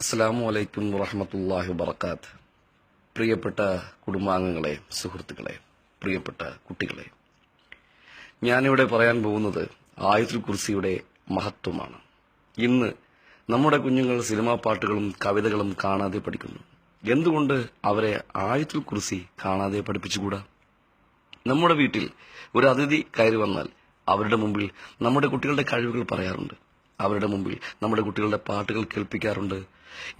അസ്സലാമു അലൈക്കും വറഹ്മത്തുള്ളാഹി വബറകാത്ത്. പ്രിയപ്പെട്ട കുടുംബാംഗങ്ങളെ, സുഹൃത്തുക്കളെ, പ്രിയപ്പെട്ട കുട്ടികളെ, ഞാനിവിടെ പറയാൻ പോകുന്നത് ആയത്തുൽ കുർസിയുടെ മഹത്വമാണ്. ഇന്ന് നമ്മുടെ കുഞ്ഞുങ്ങൾ സിനിമാ പാട്ടുകളും കവിതകളും കാണാതെ പഠിക്കുന്നു. എന്തുകൊണ്ട് അവരെ ആയത്തുൽ കുർസി കാണാതെ പഠിപ്പിച്ചുകൂടാ? നമ്മുടെ വീട്ടിൽ ഒരു അതിഥി കയറി വന്നാൽ അവരുടെ മുമ്പിൽ നമ്മുടെ കുട്ടികളുടെ കഴിവുകൾ പറയാറുണ്ട്. അവരുടെ മുമ്പിൽ നമ്മുടെ കുട്ടികളുടെ പാട്ടുകൾ കേൾപ്പിക്കാറുണ്ട്.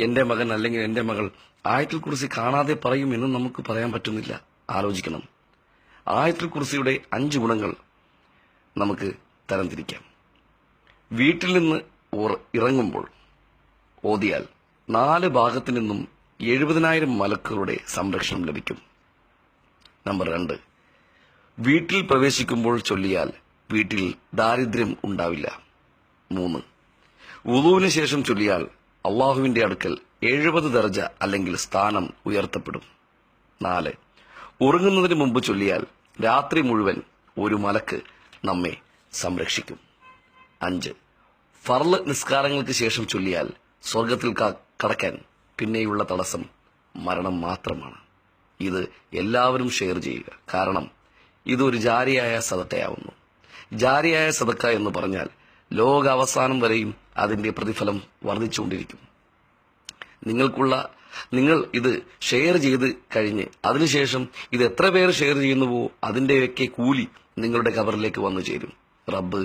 എന്റെ മകൻ അല്ലെങ്കിൽ എന്റെ മകൾ ആയത്തുൽ കുർസി കാണാതെ പറയും എന്ന് നമുക്ക് പറയാൻ പറ്റുന്നില്ല. ആലോചിക്കണം. ആയത്തുൽ കുർസിയുടെ 5 ഗുണങ്ങൾ നമുക്ക് തരംതിരിക്കാം. വീട്ടിൽ നിന്ന് ഇറങ്ങുമ്പോൾ ഓതിയാൽ 4 ഭാഗത്തു നിന്നും 70,000 മലക്കുകളുടെ സംരക്ഷണം ലഭിക്കും. നമ്പർ 2, വീട്ടിൽ പ്രവേശിക്കുമ്പോൾ ചൊല്ലിയാൽ വീട്ടിൽ ദാരിദ്ര്യം ഉണ്ടാവില്ല. 3, വുളൂവിന് ശേഷം ചൊല്ലിയാൽ അള്ളാഹുവിന്റെ അടുക്കൽ 70 ദർജ അല്ലെങ്കിൽ സ്ഥാനം ഉയർത്തപ്പെടും. 4, ഉറങ്ങുന്നതിന് മുമ്പ് ചൊല്ലിയാൽ രാത്രി മുഴുവൻ ഒരു മലക്ക് നമ്മെ സംരക്ഷിക്കും. 5, ഫർള് നിസ്കാരങ്ങൾക്ക് ശേഷം ചൊല്ലിയാൽ സ്വർഗത്തിൽ കടക്കാൻ പിന്നെയുള്ള തടസ്സം മരണം മാത്രമാണ്. ഇത് എല്ലാവരും ഷെയർ ചെയ്യുക. കാരണം ഇതൊരു ജാരിയായ സദക്കയാവുന്നു. ജാരിയായ സദക്ക എന്ന് പറഞ്ഞാൽ ലോകാവസാനം വരെയും അതിന്റെ പ്രതിഫലം വർദ്ധിച്ചുകൊണ്ടിരിക്കും. നിങ്ങൾ ഇത് ഷെയർ ചെയ്ത് കഴിഞ്ഞ് അതിനുശേഷം ഇത് എത്ര പേർ ഷെയർ ചെയ്യുന്നുവോ അതിന്റെയൊക്കെ കൂലി നിങ്ങളുടെ ഖബറിലേക്ക് വന്നു ചേരും. റബ്ബ്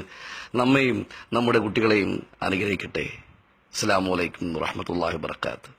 നമ്മെയും നമ്മുടെ കുട്ടികളെയും അനുഗ്രഹിക്കട്ടെ. അസ്സലാമു അലൈക്കും വറഹ്മത്തുള്ളാഹി വബറകാതുഹു.